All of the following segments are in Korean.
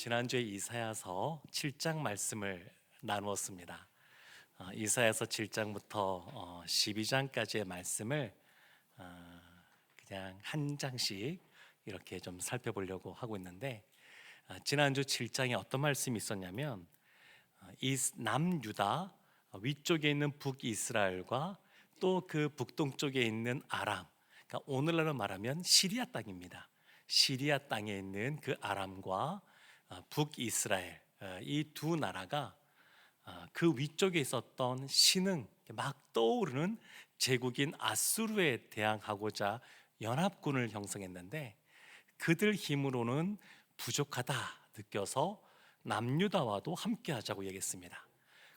지난주에 이사야서 7장 말씀을 나누었습니다. 이사야서 7장부터 12장까지의 말씀을 그냥 한 장씩 이렇게 좀 살펴보려고 하고 있는데, 지난주 7장에 어떤 말씀이 있었냐면 이 남유다 위쪽에 있는 북이스라엘과 또 그 북동쪽에 있는 아람, 그러니까 오늘날로 말하면 시리아 땅입니다. 시리아 땅에 있는 그 아람과 북이스라엘, 이 두 나라가 그 위쪽에 있었던 신흥 막 떠오르는 제국인 아수르에 대항하고자 연합군을 형성했는데, 그들 힘으로는 부족하다 느껴서 남유다와도 함께 하자고 얘기했습니다.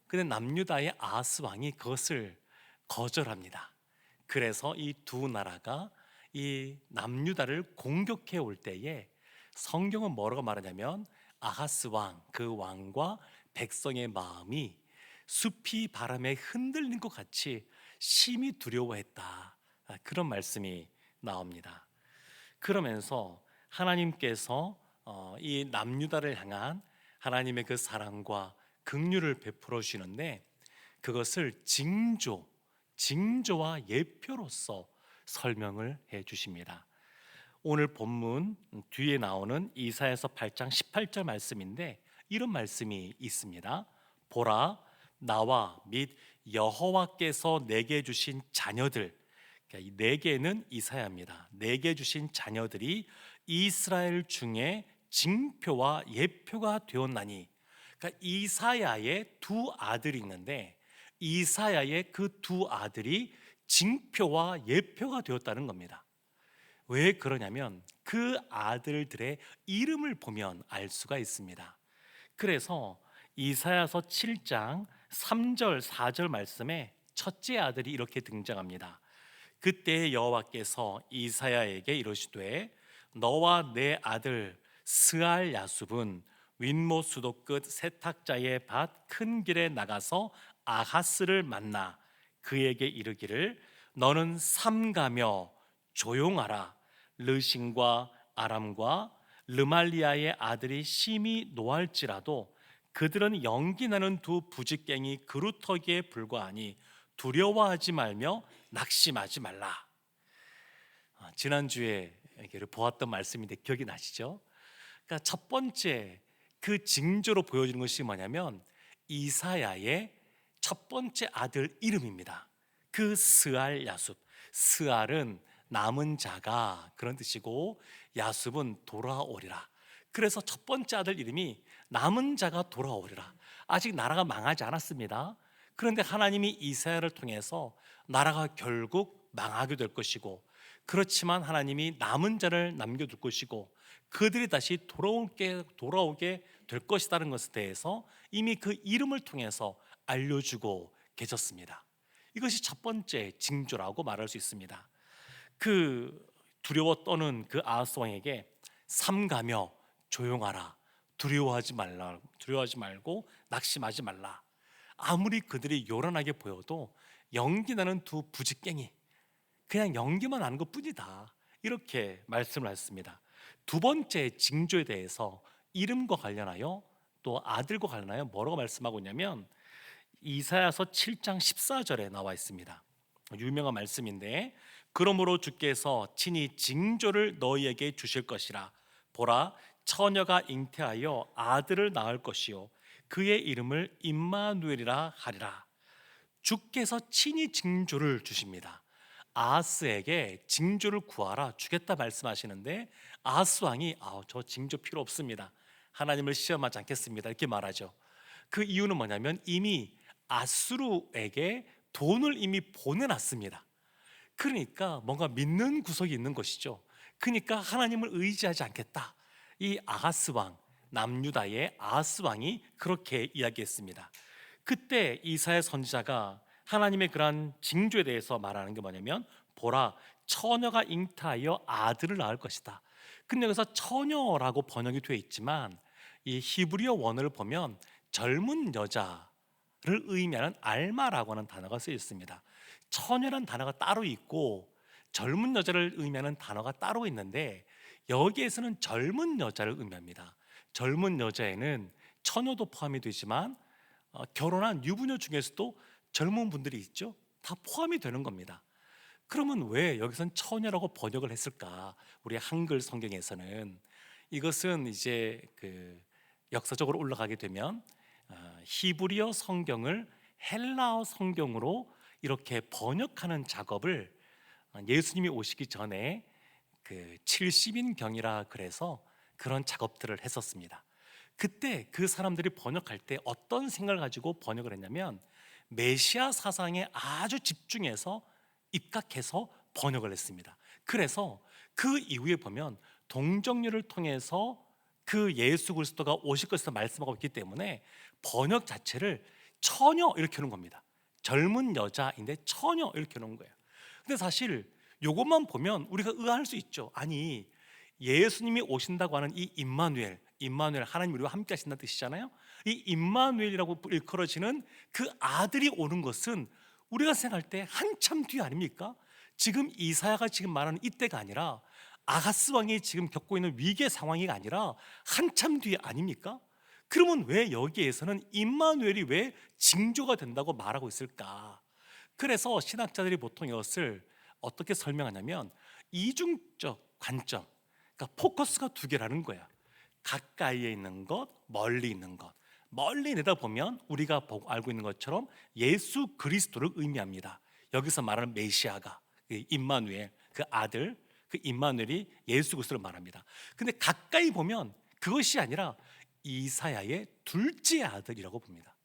근데 남유다의 아하스 왕이 그것을 거절합니다. 그래서 이 두 나라가 이 남유다를 공격해 올 때에 성경은 뭐라고 말하냐면, 아하스 왕, 그 왕과 백성의 마음이 숲이 바람에 흔들린 것 같이 심히 두려워했다, 그런 말씀이 나옵니다. 그러면서 하나님께서 이 남유다를 향한 하나님의 그 사랑과 긍휼을 베풀어 주시는데, 그것을 징조와 예표로서 설명을 해 주십니다. 오늘 본문 뒤에 나오는 이사야서 8장 18절 말씀인데, 이런 말씀이 있습니다. 보라, 나와 및 여호와께서 내게 주신 자녀들, 그러니까 이 네 개는 이사야입니다. 내게 주신 자녀들이 이스라엘 중에 징표와 예표가 되었나니, 그러니까 이사야의 두 아들이 있는데, 이사야의 그 두 아들이 징표와 예표가 되었다는 겁니다. 왜 그러냐면 그 아들들의 이름을 보면 알 수가 있습니다. 그래서 이사야서 7장 3절 4절 말씀에 첫째 아들이 이렇게 등장합니다. 그때 여호와께서 이사야에게 이르시되, 너와 내 아들 스알 야숲은 윗모 수도 끝 세탁자의 밭 큰 길에 나가서 아하스를 만나 그에게 이르기를, 너는 삼가며 조용하라. 르신과 아람과 르말리아의 아들이 심히 노할지라도 그들은 연기나는 두 부직갱이 그루터기에 불과하니 두려워하지 말며 낙심하지 말라. 지난주에 보았던 말씀인데 기억이 나시죠? 그러니까 첫 번째 그 징조로 보여주는 것이 뭐냐면 이사야의 첫 번째 아들 이름입니다. 그 스알 야숲, 스알은 남은 자가 그런 뜻이고, 야숲은 돌아오리라. 그래서 첫 번째 아들 이름이 남은 자가 돌아오리라. 아직 나라가 망하지 않았습니다. 그런데 하나님이 이사야를 통해서 나라가 결국 망하게 될 것이고, 그렇지만 하나님이 남은 자를 남겨둘 것이고 그들이 다시 돌아오게 될 것이라는 것에 대해서 이미 그 이름을 통해서 알려주고 계셨습니다. 이것이 첫 번째 징조라고 말할 수 있습니다. 그 두려워 떠는 그 아하스 왕에게 삼가며 조용하라, 두려워하지 말고 낙심하지 말라. 아무리 그들이 요란하게 보여도 연기나는 두 부직갱이, 그냥 연기만 나는 것 뿐이다, 이렇게 말씀을 하셨습니다. 두 번째 징조에 대해서 이름과 관련하여 또 아들과 관련하여 뭐라고 말씀하고 있냐면, 이사야서 7장 14절에 나와 있습니다. 유명한 말씀인데, 그러므로 주께서 친히 징조를 너희에게 주실 것이라. 보라, 처녀가 잉태하여 아들을 낳을 것이요 그의 이름을 임마누엘이라 하리라. 주께서 친히 징조를 주십니다. 아하스에게 징조를 구하라, 주겠다 말씀하시는데, 아하스 왕이 저 징조 필요 없습니다, 하나님을 시험하지 않겠습니다, 이렇게 말하죠. 그 이유는 뭐냐면 이미 아수르에게 돈을 이미 보내놨습니다. 그러니까 뭔가 믿는 구석이 있는 것이죠. 그러니까 하나님을 의지하지 않겠다, 이 아하스 왕, 남유다의 아하스 왕이 그렇게 이야기했습니다. 그때 이사야 선지자가 하나님의 그러한 징조에 대해서 말하는 게 뭐냐면, 보라, 처녀가 잉태하여 아들을 낳을 것이다. 근데 여기서 처녀라고 번역이 되어 있지만 이 히브리어 원어를 보면 젊은 여자를 의미하는 알마라고 하는 단어가 쓰여 있습니다. 처녀라는 단어가 따로 있고 젊은 여자를 의미하는 단어가 따로 있는데, 여기에서는 젊은 여자를 의미합니다. 젊은 여자에는 처녀도 포함이 되지만 결혼한 유부녀 중에서도 젊은 분들이 있죠. 다 포함이 되는 겁니다. 그러면 왜 여기선 처녀라고 번역을 했을까? 우리 한글 성경에서는 이것은 이제 그 역사적으로 올라가게 되면 히브리어 성경을 헬라어 성경으로 이렇게 번역하는 작업을 예수님이 오시기 전에 그 70인경이라 그래서 그런 작업들을 했었습니다. 그때 그 사람들이 번역할 때 어떤 생각을 가지고 번역을 했냐면 메시아 사상에 아주 집중해서 입각해서 번역을 했습니다. 그래서 그 이후에 보면 동정녀를 통해서 그 예수 그리스도가 오실 것을 말씀하고 있기 때문에 번역 자체를 처녀 이렇게 하는 겁니다. 젊은 여자인데 처녀 이렇게 하는 거예요. 근데 사실 요것만 보면 우리가 의아할 수 있죠. 아니, 예수님이 오신다고 하는 이 임마누엘, 임마누엘 하나님 우리와 함께 하신다는 뜻이잖아요. 이 임마누엘이라고 일컬어지는 그 아들이 오는 것은 우리가 생각할 때 한참 뒤 아닙니까? 지금 이사야가 지금 말하는 이때가 아니라 아하스 왕이 지금 겪고 있는 위기의 상황이 아니라 한참 뒤 아닙니까? 그러면 왜 여기에서는 임마누엘이 왜 징조가 된다고 말하고 있을까? 그래서 신학자들이 보통 이것을 어떻게 설명하냐면 이중적 관점, 그러니까 포커스가 두 개라는 거야. 가까이에 있는 것, 멀리 있는 것. 멀리 내다보면 우리가 알고 있는 것처럼 예수 그리스도를 의미합니다. 여기서 말하는 메시아가 임마누엘, 그 아들, 그 임마누엘이 예수 그리스도를 말합니다. 근데 가까이 보면 그것이 아니라 이사야의 둘째 아들이라고 봅니다.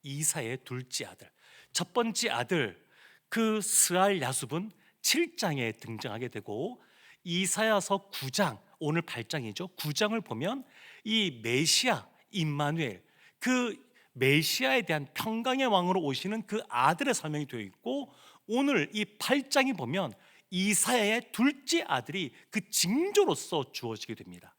이사야의 둘째 아들. 첫 번째 아들 그 스알 야숲은 7장에 등장하게 되고 이사야서 9장, 오늘 8장이죠. 9장을 보면 이 메시아 임마누엘, 그 메시아에 대한 평강의 왕으로 오시는 그 아들의 설명이 되어 있고, 오늘 이 8장이 보면 이사야의 둘째 아들이 그 징조로서 주어지게 됩니다.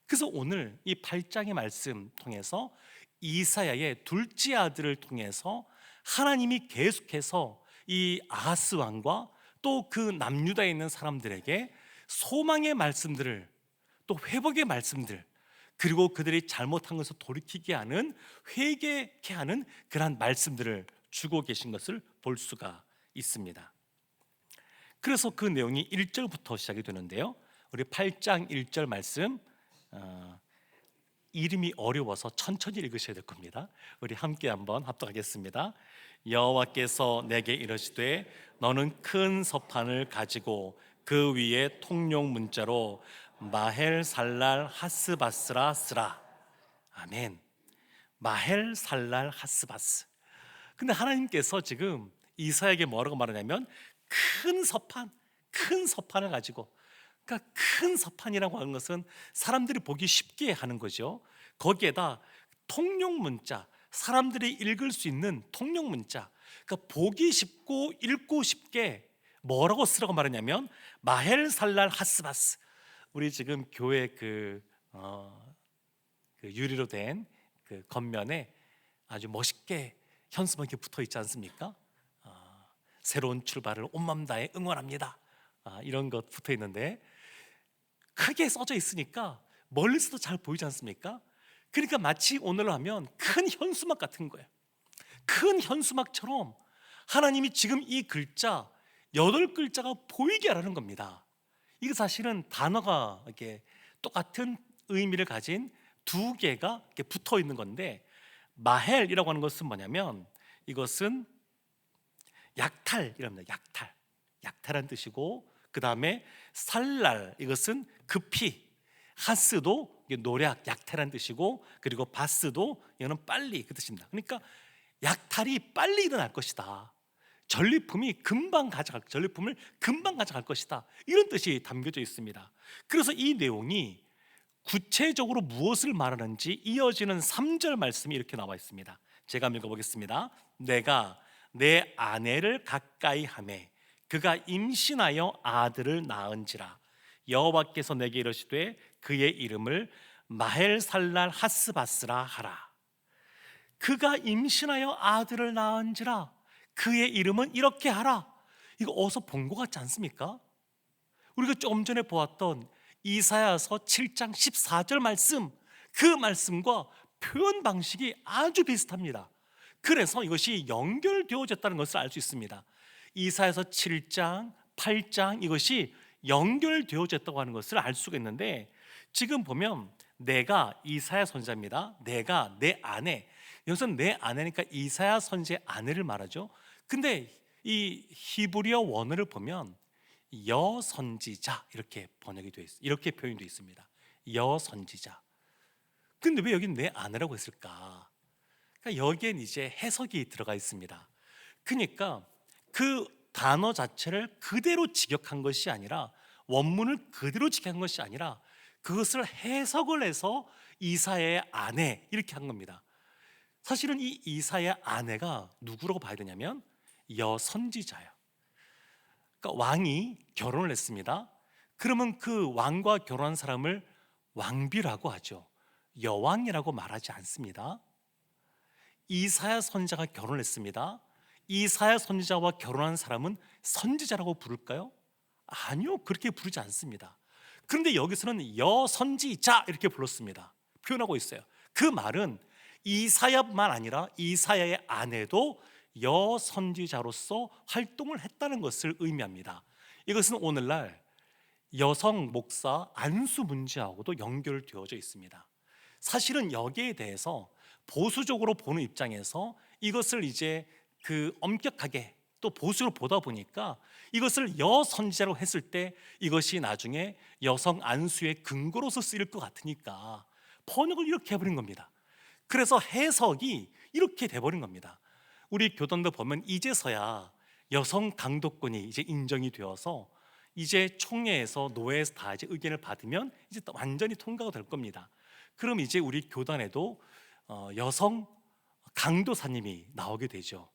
그래서 오늘 이 8장의 말씀 통해서 이사야의 둘째 아들을 통해서 하나님이 계속해서 이 아하스 왕과 또 그 남유다에 있는 사람들에게 소망의 말씀들을, 또 회복의 말씀들, 그리고 그들이 잘못한 것을 돌이키게 하는, 회개케 하는 그러한 말씀들을 주고 계신 것을 볼 수가 있습니다. 그래서 그 내용이 1절부터 시작이 되는데요, 우리 8장 1절 말씀, 이름이 어려워서 천천히 읽으셔야 될 겁니다. 우리 함께 한번 합독하겠습니다. 여호와께서 내게 이르시되 너는 큰 서판을 가지고 그 위에 통용 문자로 마헬 살랄 하스바스라 쓰라. 아멘. 마헬 살랄 하스바스. 근데 하나님께서 지금 이사야에게 뭐라고 말하냐면 큰 서판, 큰 서판을 가지고, 그러니까 큰 서판이라고 하는 것은 사람들이 보기 쉽게 하는 거죠. 거기에다 통용 문자, 사람들이 읽을 수 있는 통용 문자, 그러니까 보기 쉽고 읽고 쉽게 뭐라고 쓰라고 말하냐면 마헬 살랄 하스바스. 우리 지금 교회 그 유리로 된 그 겉면에 아주 멋있게 현수막이 붙어 있지 않습니까? 새로운 출발을 온 마음 다해 응원합니다. 이런 것 붙어 있는데 크게 써져 있으니까 멀리서도 잘 보이지 않습니까? 그러니까 마치 오늘로 하면 큰 현수막 같은 거예요. 큰 현수막처럼 하나님이 지금 이 글자 8글자가 보이게 하라는 겁니다. 이게 사실은 단어가 이렇게 똑같은 의미를 가진 두 개가 이렇게 붙어 있는 건데, 마헬이라고 하는 것은 뭐냐면 이것은 약탈이랍니다. 약탈한 뜻이고, 그 다음에 살랄, 이것은 급히, 하스도 노략, 약탈한 뜻이고, 그리고 바스도 이거는 빨리 그 뜻입니다. 그러니까 약탈이 빨리 일어날 것이다. 전리품을 금방 가져갈 것이다. 이런 뜻이 담겨져 있습니다. 그래서 이 내용이 구체적으로 무엇을 말하는지 이어지는 3절 말씀이 이렇게 나와 있습니다. 제가 읽어보겠습니다. 내가 내 아내를 가까이 하매 그가 임신하여 아들을 낳은지라. 여호와께서 내게 이르시되 그의 이름을 마헬살랄 하스바스라 하라. 그가 임신하여 아들을 낳은지라, 그의 이름은 이렇게 하라. 이거 어디서 본 것 같지 않습니까? 우리가 조금 전에 보았던 이사야서 7장 14절 말씀, 그 말씀과 표현 방식이 아주 비슷합니다. 그래서 이것이 연결되어졌다는 것을 알 수 있습니다. 이사야서 7장, 8장 이것이 연결되어졌다고 하는 것을 알 수가 있는데, 지금 보면 내가 이사야 선지자입니다. 내가 내 아내, 여기서는 내 아내니까 이사야 선지의 아내를 말하죠. 근데 이 히브리어 원어를 보면 여선지자 이렇게 번역이 되어 있습니다. 이렇게 표현이 되어 있습니다. 여선지자. 근데 왜 여기는 내 아내라고 했을까? 그러니까 여기엔 이제 해석이 들어가 있습니다. 그러니까 그 단어 자체를 그대로 직역한 것이 아니라, 원문을 그대로 직역한 것이 아니라 그것을 해석을 해서 이사야의 아내 이렇게 한 겁니다. 사실은 이 이사야의 아내가 누구라고 봐야 되냐면 여선지자예요. 그러니까 왕이 결혼을 했습니다. 그러면 그 왕과 결혼한 사람을 왕비라고 하죠. 여왕이라고 말하지 않습니다. 이사야 선지자가 결혼했습니다. 이사야 선지자와 결혼한 사람은 선지자라고 부를까요? 아니요, 그렇게 부르지 않습니다. 그런데 여기서는 여선지자 이렇게 불렀습니다. 표현하고 있어요. 그 말은 이사야만 아니라 이사야의 아내도 여선지자로서 활동을 했다는 것을 의미합니다. 이것은 오늘날 여성 목사 안수 문제하고도 연결되어져 있습니다. 사실은 여기에 대해서 보수적으로 보는 입장에서 이것을 이제 엄격하게 또 보수로 보다 보니까 이것을 여선지자로 했을 때 이것이 나중에 여성 안수의 근거로서 쓰일 것 같으니까 번역을 이렇게 해버린 겁니다. 그래서 해석이 이렇게 돼버린 겁니다. 우리 교단도 보면 이제서야 여성 강도권이 이제 인정이 되어서 이제 총회에서 노회에서 다 이제 의견을 받으면 이제 완전히 통과가 될 겁니다. 그럼 이제 우리 교단에도 여성 강도사님이 나오게 되죠.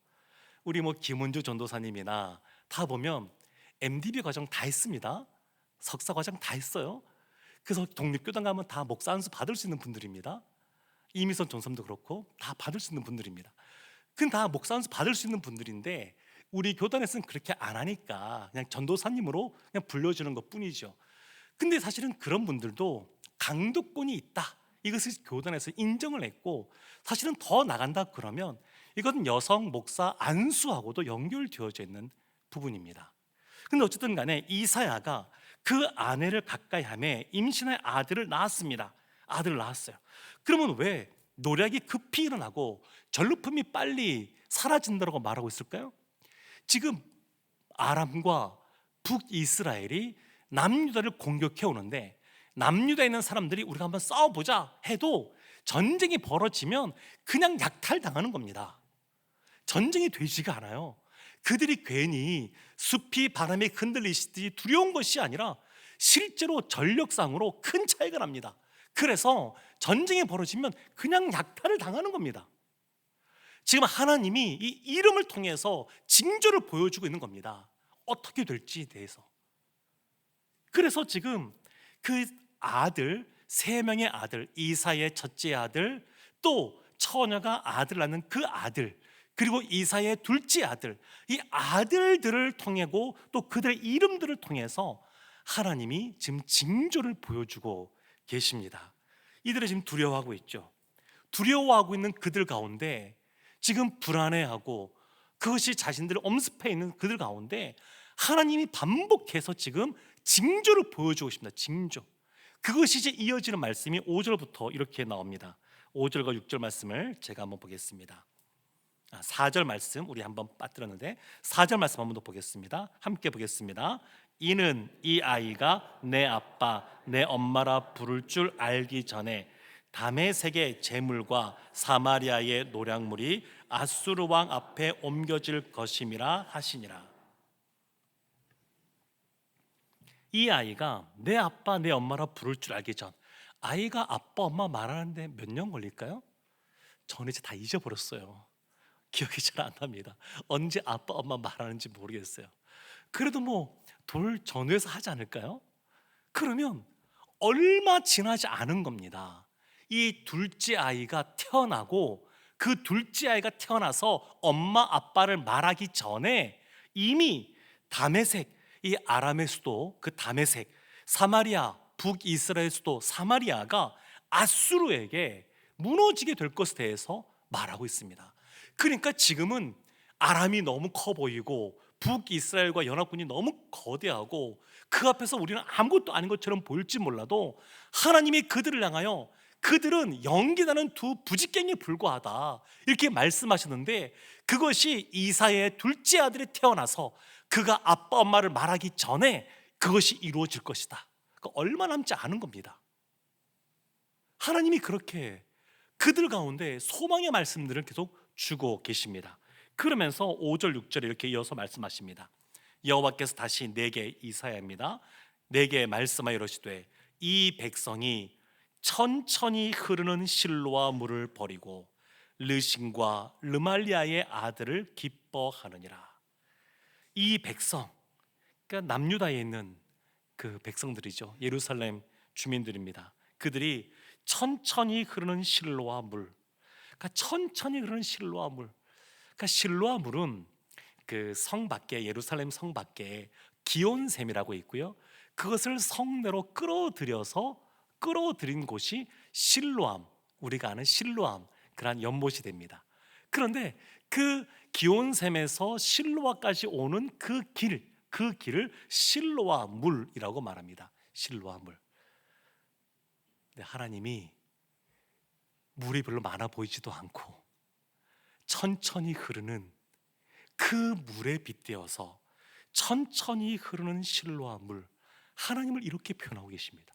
우리 뭐 김은주 전도사님이나 다 보면 MDB 과정 다 했습니다. 석사 과정 다 했어요. 그래서 독립교단 가면 다 목사 안수 받을 수 있는 분들입니다. 이미선 전섬도 그렇고 다 받을 수 있는 분들입니다. 그건 다 목사 안수 받을 수 있는 분들인데 우리 교단에서는 그렇게 안 하니까 그냥 전도사님으로 그냥 불려주는 것 뿐이죠. 근데 사실은 그런 분들도 강도권이 있다, 이것을 교단에서 인정을 했고, 사실은 더 나간다 그러면 이건 여성 목사 안수하고도 연결되어져 있는 부분입니다. 근데 어쨌든 간에 이사야가 그 아내를 가까이 하며 임신의 아들을 낳았습니다. 아들을 낳았어요. 그러면 왜 노략이 급히 일어나고 전리품이 빨리 사라진다고 말하고 있을까요? 지금 아람과 북이스라엘이 남유다를 공격해 오는데, 남유다에 있는 사람들이 우리가 한번 싸워보자 해도 전쟁이 벌어지면 그냥 약탈당하는 겁니다. 전쟁이 되지가 않아요. 그들이 괜히 숲이 바람에 흔들리시듯이 두려운 것이 아니라 실제로 전력상으로 큰 차이가 납니다. 그래서 전쟁이 벌어지면 그냥 약탈을 당하는 겁니다. 지금 하나님이 이 이름을 통해서 징조를 보여주고 있는 겁니다. 어떻게 될지에 대해서. 그래서 지금 그 아들, 세 명의 아들, 이사야의 첫째 아들, 또 처녀가 아들 낳는 그 아들, 그리고 이사야의 둘째 아들, 이 아들들을 통하고 또 그들의 이름들을 통해서 하나님이 지금 징조를 보여주고 계십니다. 이들은 지금 두려워하고 있죠. 두려워하고 있는 그들 가운데 지금 불안해하고 그것이 자신들을 엄습해 있는 그들 가운데 하나님이 반복해서 지금 징조를 보여주고 있습니다. 징조. 그것이 이제 이어지는 말씀이 5절부터 이렇게 나옵니다. 5절과 6절 말씀을 제가 한번 보겠습니다. 4절 말씀 우리 한번 빠뜨렸는데 4절 말씀 한번 더 보겠습니다. 함께 보겠습니다. 이는 이 아이가 내 아빠 내 엄마라 부를 줄 알기 전에 다메섹의 제물과 사마리아의 노략물이 아수르 왕 앞에 옮겨질 것임이라 하시니라. 이 아이가 내 아빠 내 엄마라 부를 줄 알기 전, 아이가 아빠 엄마 말하는데 몇 년 걸릴까요? 저는 이제 다 잊어버렸어요. 기억이 잘 안 납니다. 언제 아빠 엄마 말하는지 모르겠어요. 그래도 뭐 돌 전후에서 하지 않을까요? 그러면 얼마 지나지 않은 겁니다. 이 둘째 아이가 태어나고 그 둘째 아이가 태어나서 엄마 아빠를 말하기 전에 이미 다메섹, 이 아람의 수도 그 다메섹, 사마리아 북이스라엘 수도 사마리아가 아수르에게 무너지게 될 것에 대해서 말하고 있습니다. 그러니까 지금은 아람이 너무 커 보이고 북이스라엘과 연합군이 너무 거대하고 그 앞에서 우리는 아무것도 아닌 것처럼 보일지 몰라도 하나님이 그들을 향하여 그들은 연기나는 두 부지깽이에 불과하다 이렇게 말씀하셨는데, 그것이 이사야의 둘째 아들이 태어나서 그가 아빠 엄마를 말하기 전에 그것이 이루어질 것이다. 그러니까 얼마 남지 않은 겁니다. 하나님이 그렇게 그들 가운데 소망의 말씀들을 계속 주고 계십니다. 그러면서 5절 6절에 이렇게 이어서 말씀하십니다. 여호와께서 다시 내게, 이사야입니다, 내게 말씀하여 이르시되 이 백성이 천천히 흐르는 실로와 물을 버리고 르신과 르말리아의 아들을 기뻐하느니라. 이 백성, 그러니까 남유다에 있는 그 백성들이죠. 예루살렘 주민들입니다. 그들이 천천히 흐르는 실로와 물, 그러니까 천천히 흐르는 실로와 물, 그러니까 실로와 물은 그 성 밖에, 예루살렘 성 밖에 기온샘이라고 있고요, 그것을 성내로 끌어들인 곳이 실로암, 우리가 아는 실로암, 그러한 연못이 됩니다. 그런데 그 기온샘에서 실로아까지 오는 그 길을 실로아 물이라고 말합니다. 실로아 물. 근데 하나님이 물이 별로 많아 보이지도 않고 천천히 흐르는 그 물에 빗대어서 천천히 흐르는 실로아 물, 하나님을 이렇게 표현하고 계십니다.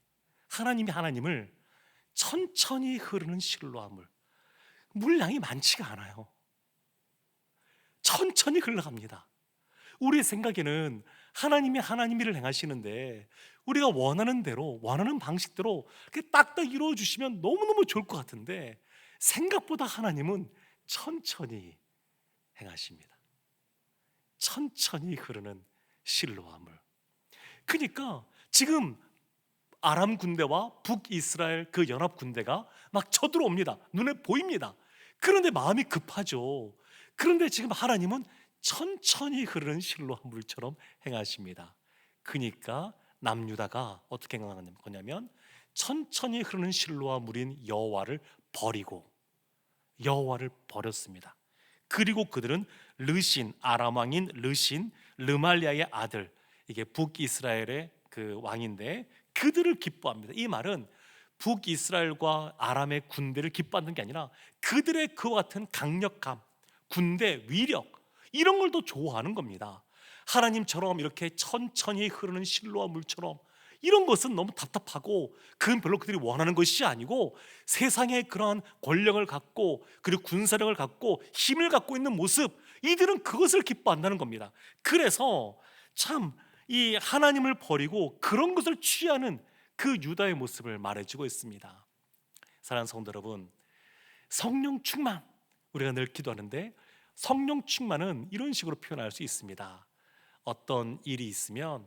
하나님이 하나님을 천천히 흐르는 실로아 물, 물량이 많지가 않아요. 천천히 흘러갑니다. 우리의 생각에는 하나님이 하나님 일을 행하시는데 우리가 원하는 대로, 원하는 방식대로 이렇게 딱딱 이루어 주시면 너무너무 좋을 것 같은데 생각보다 하나님은 천천히 행하십니다. 천천히 흐르는 실로아 물. 그러니까 지금 아람 군대와 북이스라엘 그 연합 군대가 막 쳐들어옵니다. 눈에 보입니다. 그런데 마음이 급하죠. 그런데 지금 하나님은 천천히 흐르는 실로아 물처럼 행하십니다. 그러니까 남유다가 어떻게 행하는 거냐면 천천히 흐르는 실로아 물인 여호와를 버렸습니다. 그리고 그들은 르신, 아람 왕인 르신, 르말리아의 아들, 이게 북이스라엘의 그 왕인데 그들을 기뻐합니다. 이 말은 북이스라엘과 아람의 군대를 기뻐하는 게 아니라 그들의 그와 같은 강력함, 군대 위력, 이런 걸 더 좋아하는 겁니다. 하나님처럼 이렇게 천천히 흐르는 실로와 물처럼 이런 것은 너무 답답하고 그건 별로 그들이 원하는 것이 아니고, 세상의 그러한 권력을 갖고 그리고 군사력을 갖고 힘을 갖고 있는 모습, 이들은 그것을 기뻐한다는 겁니다. 그래서 참 이 하나님을 버리고 그런 것을 취하는 그 유다의 모습을 말해주고 있습니다. 사랑하는 성도 여러분, 성령 충만, 우리가 늘 기도하는데 성령 충만은 이런 식으로 표현할 수 있습니다. 어떤 일이 있으면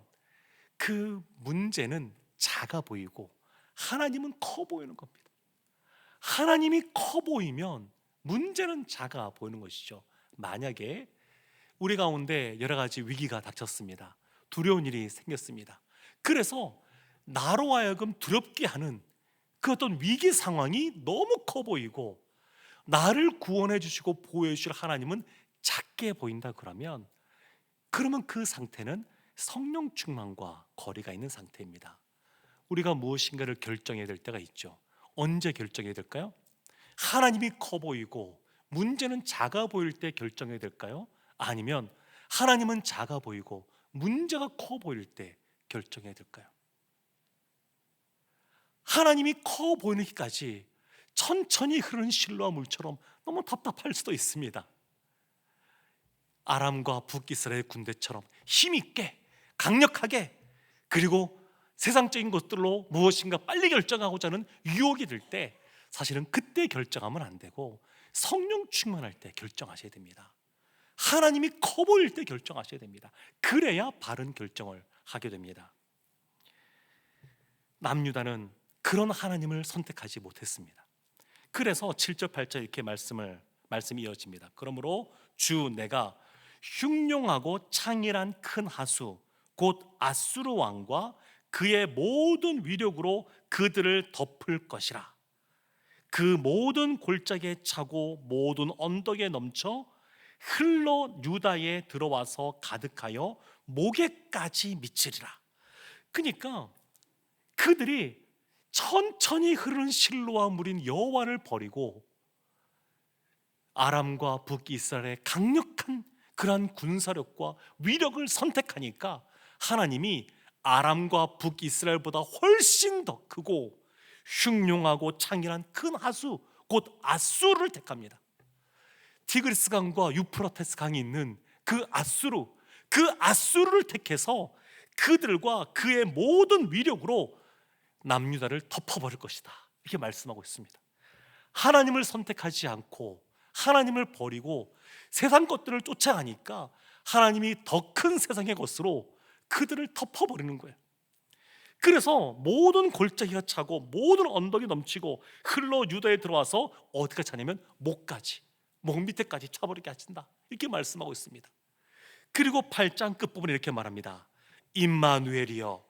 그 문제는 작아 보이고 하나님은 커 보이는 겁니다. 하나님이 커 보이면 문제는 작아 보이는 것이죠. 만약에 우리 가운데 여러 가지 위기가 닥쳤습니다. 두려운 일이 생겼습니다. 그래서 나로 하여금 두렵게 하는 그 어떤 위기 상황이 너무 커 보이고 나를 구원해 주시고 보호해 주실 하나님은 작게 보인다 그러면 그 상태는 성령 충만과 거리가 있는 상태입니다. 우리가 무엇인가를 결정해야 될 때가 있죠. 언제 결정해야 될까요? 하나님이 커 보이고 문제는 작아 보일 때 결정해야 될까요? 아니면 하나님은 작아 보이고 문제가 커 보일 때 결정해야 될까요? 하나님이 커 보이기까지 천천히 흐르는 실로와 물처럼 너무 답답할 수도 있습니다. 아람과 북이스라엘 군대처럼 힘있게 강력하게, 그리고 세상적인 것들로 무엇인가 빨리 결정하고자 하는 유혹이 들 때 사실은 그때 결정하면 안 되고 성령 충만할 때 결정하셔야 됩니다. 하나님이 커 보일 때 결정하셔야 됩니다. 그래야 바른 결정을 하게 됩니다. 남유다는 그런 하나님을 선택하지 못했습니다. 그래서 7절 8절 이렇게 말씀이 이어집니다. 그러므로 주 내가 흉룡하고 창일한 큰 하수 곧 아수르 왕과 그의 모든 위력으로 그들을 덮을 것이라. 그 모든 골짜기에 차고 모든 언덕에 넘쳐 흘러 유다에 들어와서 가득하여 목에까지 미치리라. 그러니까 그들이 천천히 흐르는 실로와 물인 여호와를 버리고 아람과 북이스라엘의 강력한 그러한 군사력과 위력을 선택하니까 하나님이 아람과 북이스라엘보다 훨씬 더 크고 흉룡하고 창일한 큰 하수 곧 아수르를 택합니다. 티그리스 강과 유프라테스 강이 있는 그 아수르를 택해서 그들과 그의 모든 위력으로 남유다를 덮어버릴 것이다, 이렇게 말씀하고 있습니다. 하나님을 선택하지 않고 하나님을 버리고 세상 것들을 쫓아가니까 하나님이 더 큰 세상의 것으로 그들을 덮어버리는 거예요. 그래서 모든 골짜기가 차고 모든 언덕이 넘치고 흘러 유다에 들어와서 어디까지 차냐면 목 밑에까지 차버리게 하신다, 이렇게 말씀하고 있습니다. 그리고 8장 끝부분에 이렇게 말합니다. 임마누엘이여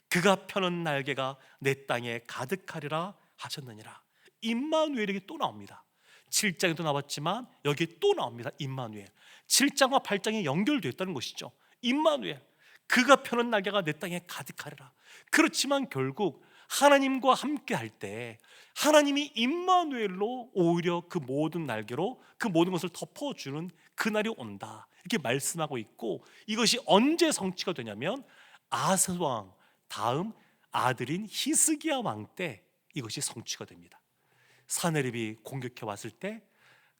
그가 펴는 날개가 내 땅에 가득하리라 하셨느니라. 임마누엘이 또 나옵니다. 7장에도 나왔지만 여기 또 나옵니다. 임마누엘. 7장과 8장이 연결되어 있다는 것이죠. 임마누엘, 그가 펴는 날개가 내 땅에 가득하리라. 그렇지만 결국 하나님과 함께 할 때 하나님이 임마누엘로 오히려 그 모든 날개로 그 모든 것을 덮어주는 그날이 온다, 이렇게 말씀하고 있고, 이것이 언제 성취가 되냐면 아하스 왕 다음 아들인 히스기야 왕 때 이것이 성취가 됩니다. 사내립이 공격해 왔을 때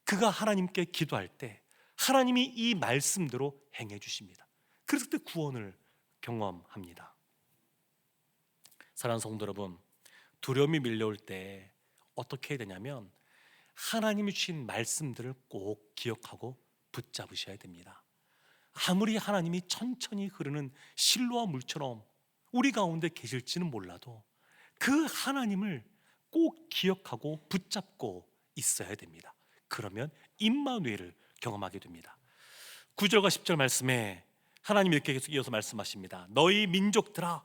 그가 하나님께 기도할 때 하나님이 이 말씀대로 행해 주십니다. 그래서 그때 구원을 경험합니다. 사랑하는 성도 여러분, 두려움이 밀려올 때 어떻게 해야 되냐면 하나님이 주신 말씀들을 꼭 기억하고 붙잡으셔야 됩니다. 아무리 하나님이 천천히 흐르는 실로와 물처럼 우리 가운데 계실지는 몰라도 그 하나님을 꼭 기억하고 붙잡고 있어야 됩니다. 그러면 임마누엘을 경험하게 됩니다. 9절과 10절 말씀에 하나님이 이렇게 계속 이어서 말씀하십니다. 너희 민족들아,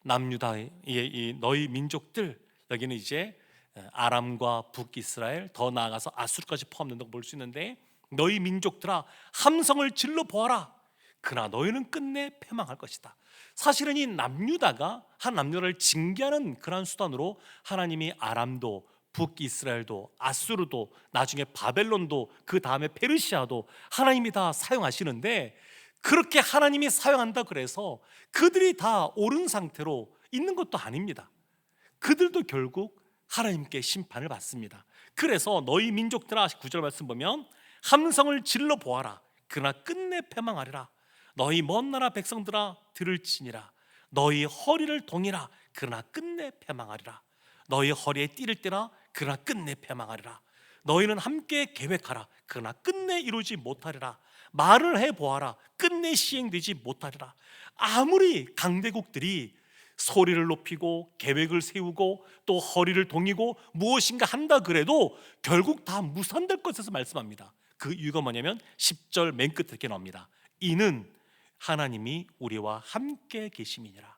남유다의 너희 민족들, 여기는 이제 아람과 북이스라엘, 더 나아가서 아수르까지 포함된다고 볼 수 있는데, 너희 민족들아 함성을 질러 보아라. 그러나 너희는 끝내 패망할 것이다. 사실은 이 남유다가 한 남유다를 징계하는 그러한 수단으로 하나님이 아람도 북이스라엘도 아수르도 나중에 바벨론도 그 다음에 페르시아도 하나님이 다 사용하시는데, 그렇게 하나님이 사용한다 그래서 그들이 다 옳은 상태로 있는 것도 아닙니다. 그들도 결국 하나님께 심판을 받습니다. 그래서 너희 민족들아, 9절 말씀 보면 함성을 질러 보아라. 그러나 끝내 패망하리라. 너희 먼 나라 백성들아 들을지니라. 너희 허리를 동이라. 그러나 끝내 패망하리라. 너희 허리에 띠를 띠라. 그러나 끝내 패망하리라. 너희는 함께 계획하라. 그러나 끝내 이루지 못하리라. 말을 해보아라. 끝내 시행되지 못하리라. 아무리 강대국들이 소리를 높이고 계획을 세우고 또 허리를 동이고 무엇인가 한다 그래도 결국 다 무산될 것에서 말씀합니다. 그 이유가 뭐냐면 10절 맨 끝에 이렇게 나옵니다. 이는 하나님이 우리와 함께 계심이니라.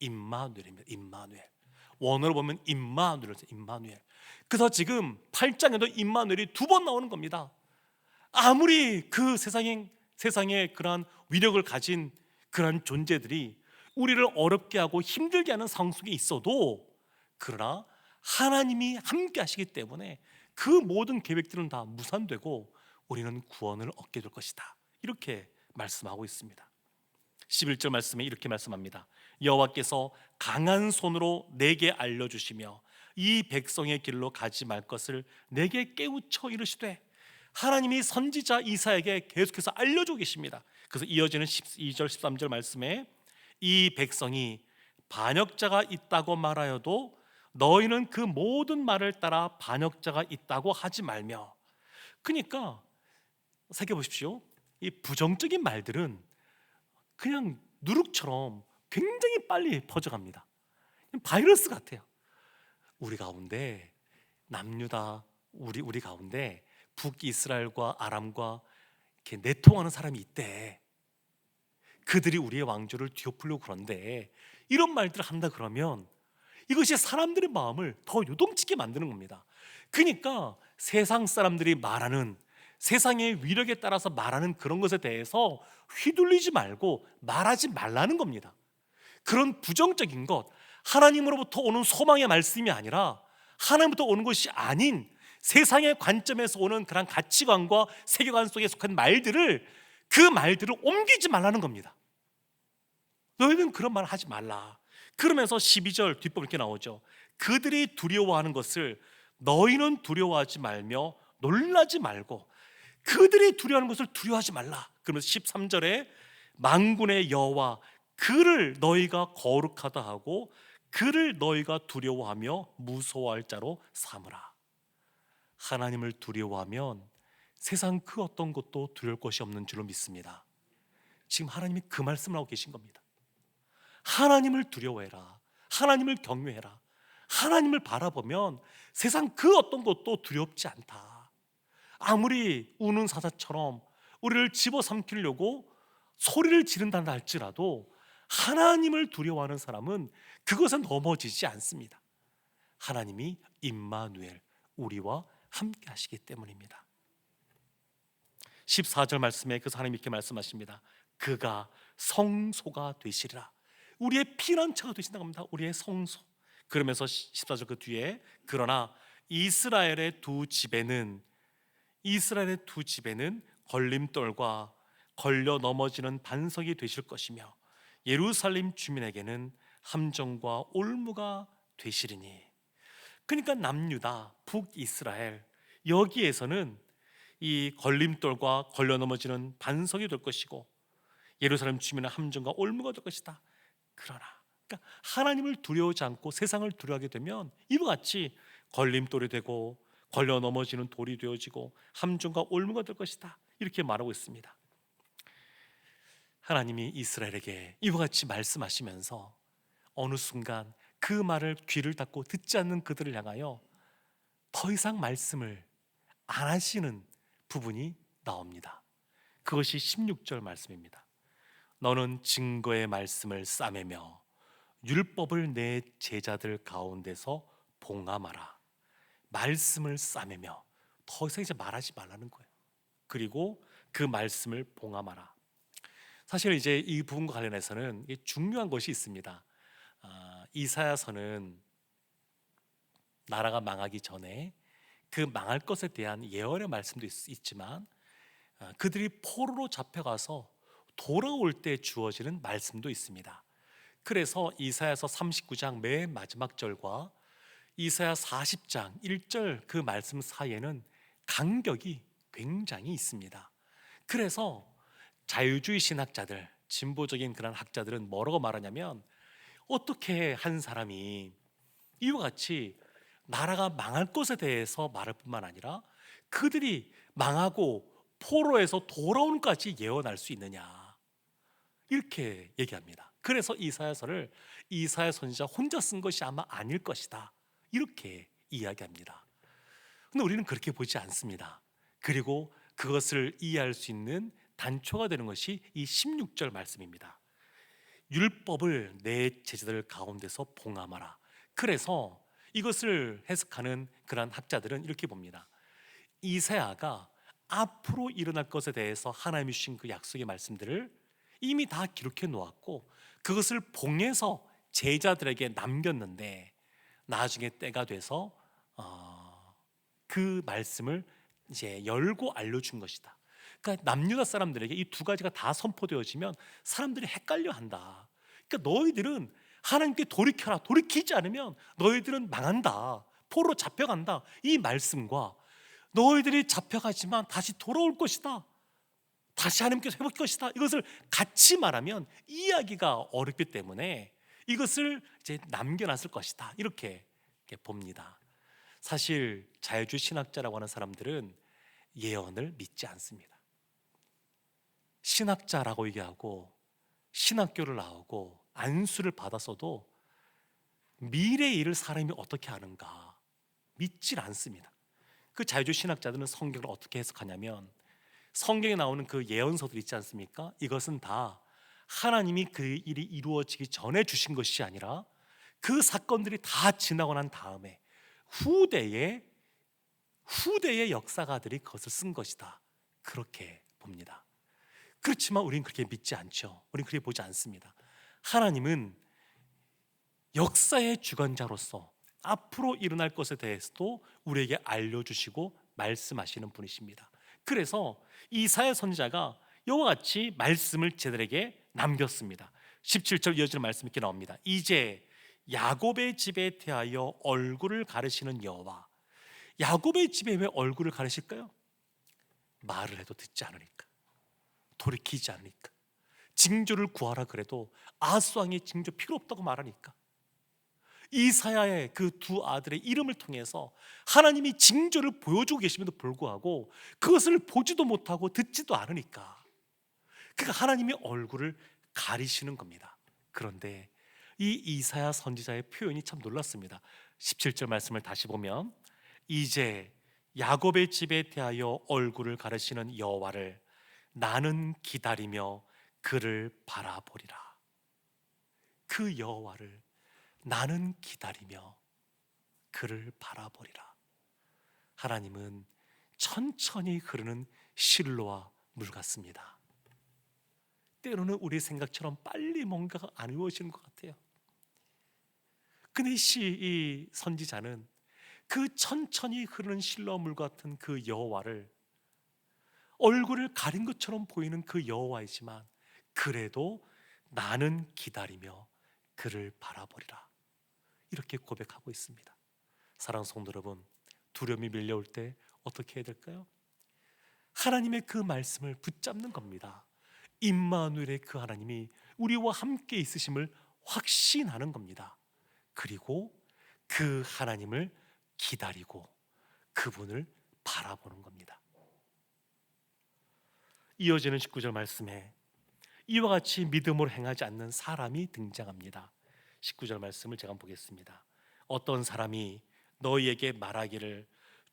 임마누엘입니다. 임마누엘. 원어로 보면 임마누엘. 그래서 지금 8장에도 임마누엘이 2번 나오는 겁니다. 아무리 그 세상에 그러한 위력을 가진 그러한 존재들이 우리를 어렵게 하고 힘들게 하는 상황 속에 있어도, 그러나 하나님이 함께 하시기 때문에 그 모든 계획들은 다 무산되고 우리는 구원을 얻게 될 것이다, 이렇게 말씀하고 있습니다. 11절 말씀에 이렇게 말씀합니다. 여호와께서 강한 손으로 내게 알려주시며 이 백성의 길로 가지 말 것을 내게 깨우쳐 이르시되, 하나님이 선지자 이사야에게 계속해서 알려주고 계십니다. 그래서 이어지는 12절 13절 말씀에 이 백성이 반역자가 있다고 말하여도 너희는 그 모든 말을 따라 반역자가 있다고 하지 말며. 그러니까 살펴보십시오. 이 부정적인 말들은 그냥 누룩처럼 굉장히 빨리 퍼져갑니다. 바이러스 같아요. 우리 가운데 남유다, 우리 가운데 북이스라엘과 아람과 이렇게 내통하는 사람이 있대. 그들이 우리의 왕조를 뒤엎으려고 그런데 이런 말들을 한다 그러면 이것이 사람들의 마음을 더 요동치게 만드는 겁니다. 그러니까 세상 사람들이 말하는, 세상의 위력에 따라서 말하는 그런 것에 대해서 휘둘리지 말고 말하지 말라는 겁니다. 그런 부정적인 것, 하나님으로부터 오는 소망의 말씀이 아니라 하나님부터 오는 것이 아닌 세상의 관점에서 오는 그런 가치관과 세계관 속에 속한 말들을, 그 말들을 옮기지 말라는 겁니다. 너희는 그런 말 하지 말라. 그러면서 12절 뒷부분 이렇게 나오죠. 그들이 두려워하는 것을 너희는 두려워하지 말며 놀라지 말고, 그들이 두려워하는 것을 두려워하지 말라. 그러면서 13절에 만군의 여호와 그를 너희가 거룩하다 하고 그를 너희가 두려워하며 무서워할 자로 삼으라. 하나님을 두려워하면 세상 그 어떤 것도 두려울 것이 없는 줄로 믿습니다. 지금 하나님이 그 말씀을 하고 계신 겁니다. 하나님을 두려워해라. 하나님을 경외해라. 하나님을 바라보면 세상 그 어떤 것도 두렵지 않다. 아무리 우는 사자처럼 우리를 집어삼키려고 소리를 지른다 할지라도 하나님을 두려워하는 사람은 그것은 넘어지지 않습니다. 하나님이 임마누엘, 우리와 함께 하시기 때문입니다. 14절 말씀에 그 하나님 이렇게 말씀하십니다. 그가 성소가 되시리라. 우리의 피난처가 되신다고 합니다. 우리의 성소. 그러면서 14절 그 뒤에 그러나 이스라엘의 두 집에는 걸림돌과 걸려 넘어지는 반석이 되실 것이며 예루살렘 주민에게는 함정과 올무가 되시리니. 그러니까 남유다, 북이스라엘 여기에서는 이 걸림돌과 걸려 넘어지는 반석이 될 것이고 예루살렘 주민은 함정과 올무가 될 것이다. 그러나 그러니까 하나님을 두려워하지 않고 세상을 두려워하게 되면 이와 같이 걸림돌이 되고 걸려 넘어지는 돌이 되어지고 함정과 올무가 될 것이다. 이렇게 말하고 있습니다. 하나님이 이스라엘에게 이와 같이 말씀하시면서 어느 순간 그 말을 귀를 닫고 듣지 않는 그들을 향하여 더 이상 말씀을 안 하시는 부분이 나옵니다. 그것이 16절 말씀입니다. 너는 증거의 말씀을 싸매며 율법을 내 제자들 가운데서 봉함하라. 말씀을 싸매며 더 이상 이제 말하지 말라는 거예요. 그리고 그 말씀을 봉함하라. 사실 이제 이 부분과 관련해서는 중요한 것이 있습니다. 이사야서는 나라가 망하기 전에 그 망할 것에 대한 예언의 말씀도 있지만 그들이 포로로 잡혀가서 돌아올 때 주어지는 말씀도 있습니다. 그래서 이사야서 39장 맨 마지막 절과 이사야 40장 1절 그 말씀 사이에는 간격이 굉장히 있습니다. 그래서 자유주의 신학자들, 진보적인 그런 학자들은 뭐라고 말하냐면, 어떻게 한 사람이 이와 같이 나라가 망할 것에 대해서 말할 뿐만 아니라 그들이 망하고 포로에서 돌아오는까지 예언할 수 있느냐, 이렇게 얘기합니다. 그래서 이사야서를 이사야 선지자 혼자 쓴 것이 아마 아닐 것이다, 이렇게 이야기합니다. 근데 우리는 그렇게 보지 않습니다. 그리고 그것을 이해할 수 있는 단초가 되는 것이 이 16절 말씀입니다. 율법을 내 제자들 가운데서 봉함하라. 그래서 이것을 해석하는 그런 학자들은 이렇게 봅니다. 이사야가 앞으로 일어날 것에 대해서 하나님이 주신 그 약속의 말씀들을 이미 다 기록해 놓았고 그것을 봉해서 제자들에게 남겼는데, 나중에 때가 돼서 그 말씀을 이제 열고 알려준 것이다. 그러니까 남유다 사람들에게 이 두 가지가 다 선포되어지면 사람들이 헷갈려한다. 그러니까 너희들은 하나님께 돌이켜라, 돌이키지 않으면 너희들은 망한다, 포로로 잡혀간다, 이 말씀과 너희들이 잡혀가지만 다시 돌아올 것이다, 다시 하나님께서 회복할 것이다, 이것을 같이 말하면 이해하기가 어렵기 때문에 이것을 이제 남겨놨을 것이다, 이렇게 봅니다. 사실 자유주의 신학자라고 하는 사람들은 예언을 믿지 않습니다. 신학자라고 얘기하고 신학교를 나오고 안수를 받았어도 미래의 일을 사람이 어떻게 아는가 믿질 않습니다. 그 자유주의 신학자들은 성경을 어떻게 해석하냐면, 성경에 나오는 그 예언서들 있지 않습니까? 이것은 다 하나님이 그 일이 이루어지기 전에 주신 것이 아니라 그 사건들이 다 지나고 난 다음에 후대의 역사가들이 그것을 쓴 것이다, 그렇게 봅니다. 그렇지만 우리는 그렇게 믿지 않죠. 우리는 그렇게 보지 않습니다. 하나님은 역사의 주관자로서 앞으로 일어날 것에 대해서도 우리에게 알려주시고 말씀하시는 분이십니다. 그래서 이사야 선지자가 이와 같이 말씀을 제들에게 남겼습니다. 17절 이어지는 말씀이 이렇게 나옵니다. 이제 야곱의 집에 대하여 얼굴을 가르시는 여호와. 야곱의 집에 왜 얼굴을 가르실까요? 말을 해도 듣지 않으니까, 돌이키지 않으니까, 징조를 구하라 그래도 아수왕의 징조 필요 없다고 말하니까, 이사야의 그 두 아들의 이름을 통해서 하나님이 징조를 보여주고 계심에도 불구하고 그것을 보지도 못하고 듣지도 않으니까, 그러니까 하나님의 얼굴을 가리시는 겁니다. 그런데 이 이사야 선지자의 표현이 참 놀랐습니다. 17절 말씀을 다시 보면, 이제 야곱의 집에 대하여 얼굴을 가르시는 여호와를 나는 기다리며 그를 바라보리라. 그 여호와를 나는 기다리며 그를 바라보리라. 하나님은 천천히 흐르는 실로와 물 같습니다. 때로는 우리 생각처럼 빨리 뭔가가 안 이루어지는 것 같아요. 근데 이 선지자는 그 천천히 흐르는 실로와 물 같은 그 여호와를, 얼굴을 가린 것처럼 보이는 그 여호와이지만 그래도 나는 기다리며 그를 바라보리라, 이렇게 고백하고 있습니다. 사랑하는 성도 여러분, 두려움이 밀려올 때 어떻게 해야 될까요? 하나님의 그 말씀을 붙잡는 겁니다. 임마누엘의 그 하나님이 우리와 함께 있으심을 확신하는 겁니다. 그리고 그 하나님을 기다리고 그분을 바라보는 겁니다. 이어지는 19절 말씀에 이와 같이 믿음으로 행하지 않는 사람이 등장합니다. 19절 말씀을 제가 보겠습니다. 어떤 사람이 너희에게 말하기를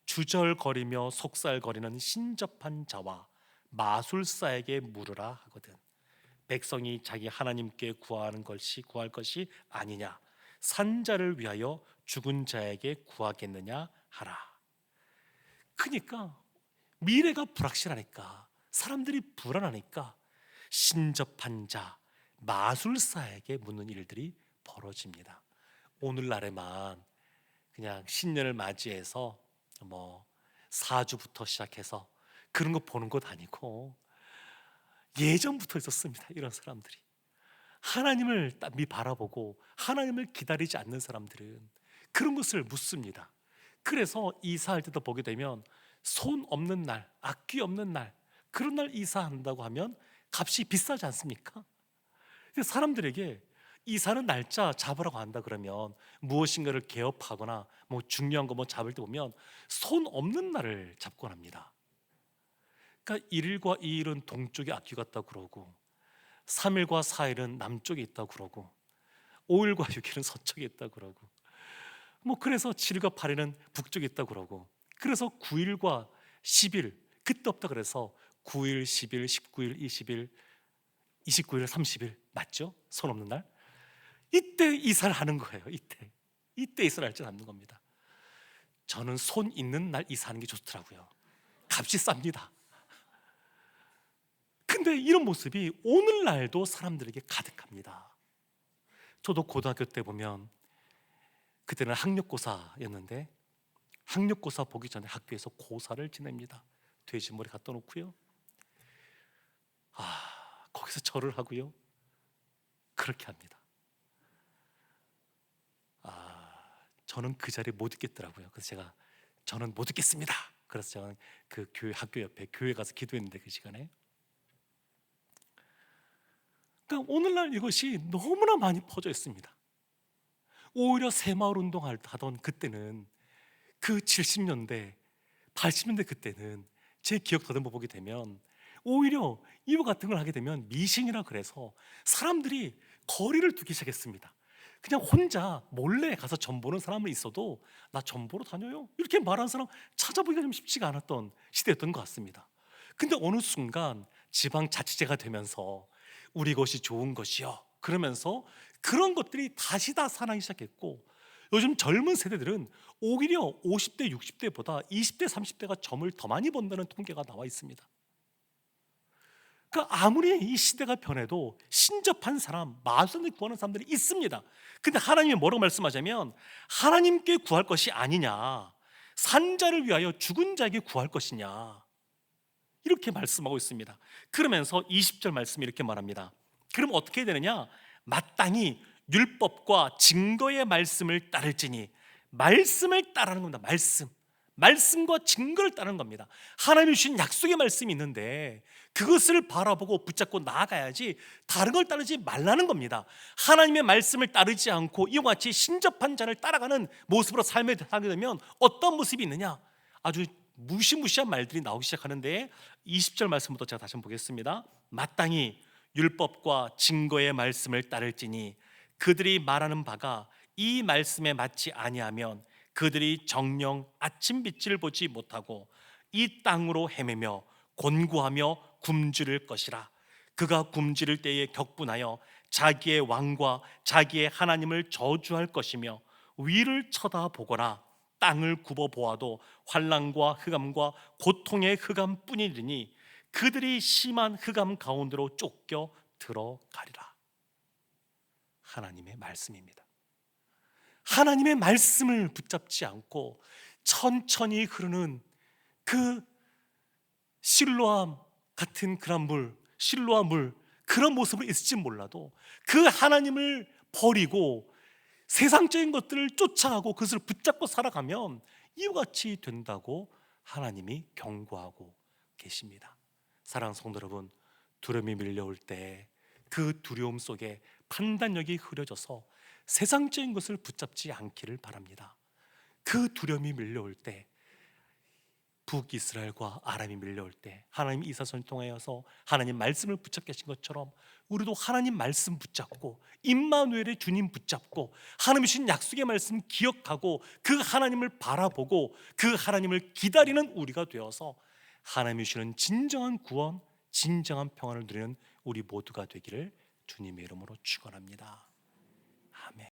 주절거리며 속살거리는 신접한 자와 마술사에게 물으라 하거든 백성이 자기 하나님께 구할 것이 아니냐, 산자를 위하여 죽은 자에게 구하겠느냐 하라. 그러니까 미래가 불확실하니까, 사람들이 불안하니까 신접한 자, 마술사에게 묻는 일들이 벌어집니다. 오늘날에만 그냥 신년을 맞이해서 사주부터 시작해서 그런 거 보는 것 아니고 예전부터 있었습니다. 이런 사람들이 하나님을 바라보고 하나님을 기다리지 않는 사람들은 그런 것을 묻습니다. 그래서 이사할 때도 보게 되면 손 없는 날, 악귀 없는 날, 그런 날 이사한다고 하면 값이 비싸지 않습니까? 사람들에게 이사는 날짜 잡으라고 한다 그러면 무엇인가를 개업하거나 중요한 거 잡을 때 보면 손 없는 날을 잡곤 합니다. 그러니까 1일과 2일은 동쪽에 악귀 같다고 그러고 3일과 4일은 남쪽에 있다고 그러고 5일과 6일은 서쪽에 있다고 그러고 그래서 7일과 8일은 북쪽에 있다고 그러고, 그래서 9일과 10일 그때 없다 그래서 9일, 10일, 19일, 20일, 29일, 30일 맞죠? 손 없는 날 이때 이사를 하는 거예요. 이때 이사를 할 줄 아는 겁니다. 저는 손 있는 날 이사하는 게 좋더라고요. 값이 쌉니다. 근데 이런 모습이 오늘날도 사람들에게 가득합니다. 저도 고등학교 때 보면, 그때는 학력고사였는데 학력고사 보기 전에 학교에서 고사를 지냅니다. 돼지머리 갖다 놓고요, 거기서 절을 하고요, 그렇게 합니다. 저는 그 자리에 못 있겠더라고요. 그래서 저는 못 있겠습니다. 그래서 저는 그 학교 옆에 교회 가서 기도했는데 그 시간에, 그러니까 오늘날 이것이 너무나 많이 퍼져 있습니다. 오히려 새마을 운동을 하던 그때는, 그 70년대 80년대 그때는 제 기억 더듬어 보게 되면 오히려 이와 같은 걸 하게 되면 미신이라 그래서 사람들이 거리를 두기 시작했습니다. 그냥 혼자 몰래 가서 점 보는 사람은 있어도 나 점 보러 다녀요 이렇게 말하는 사람 찾아보기가 좀 쉽지가 않았던 시대였던 것 같습니다. 근데 어느 순간 지방자치제가 되면서 우리 것이 좋은 것이요 그러면서 그런 것들이 다시 다 살아나기 시작했고, 요즘 젊은 세대들은 오히려 50대, 60대보다 20대, 30대가 점을 더 많이 번다는 통계가 나와 있습니다. 그러니까 아무리 이 시대가 변해도 신접한 사람, 마술을 구하는 사람들이 있습니다. 근데 하나님이 뭐라고 말씀하자면 하나님께 구할 것이 아니냐, 산자를 위하여 죽은 자에게 구할 것이냐, 이렇게 말씀하고 있습니다. 그러면서 20절 말씀이 이렇게 말합니다. 그럼 어떻게 해야 되느냐? 마땅히 율법과 증거의 말씀을 따를지니. 말씀을 따르는 겁니다. 말씀과 증거를 따르는 겁니다. 하나님이 주신 약속의 말씀이 있는데 그것을 바라보고 붙잡고 나아가야지 다른 걸 따르지 말라는 겁니다. 하나님의 말씀을 따르지 않고 이와 같이 신접한 자를 따라가는 모습으로 삶을 살게 되면 어떤 모습이 있느냐? 아주 무시무시한 말들이 나오기 시작하는데, 20절 말씀부터 제가 다시 한번 보겠습니다. 마땅히 율법과 증거의 말씀을 따를지니 그들이 말하는 바가 이 말씀에 맞지 아니하면 그들이 정녕 아침 빛을 보지 못하고 이 땅으로 헤매며 곤고하며 굶주릴 것이라. 그가 굶주릴 때에 격분하여 자기의 왕과 자기의 하나님을 저주할 것이며 위를 쳐다보거나 땅을 굽어 보아도 환난과 흑암과 고통의 흑암뿐이니 그들이 심한 흑암 가운데로 쫓겨 들어가리라. 하나님의 말씀입니다. 하나님의 말씀을 붙잡지 않고 천천히 흐르는 그 실로암 같은 그런 물, 실로암 물, 그런 모습으로 있을지 몰라도 그 하나님을 버리고 세상적인 것들을 쫓아가고 그것을 붙잡고 살아가면 이와 같이 된다고 하나님이 경고하고 계십니다. 사랑하는 성도 여러분, 두려움이 밀려올 때 그 두려움 속에 판단력이 흐려져서 세상적인 것을 붙잡지 않기를 바랍니다. 그 두려움이 밀려올 때, 북이스라엘과 아람이 밀려올 때 하나님이 이사선을 통하여서 하나님 말씀을 붙잡게 하신 것처럼 우리도 하나님 말씀 붙잡고 임마누엘의 주님 붙잡고 하나님이 주신 약속의 말씀 기억하고 그 하나님을 바라보고 그 하나님을 기다리는 우리가 되어서 하나님이 주시는 진정한 구원, 진정한 평안을 누리는 우리 모두가 되기를 주님의 이름으로 축원합니다. 아멘.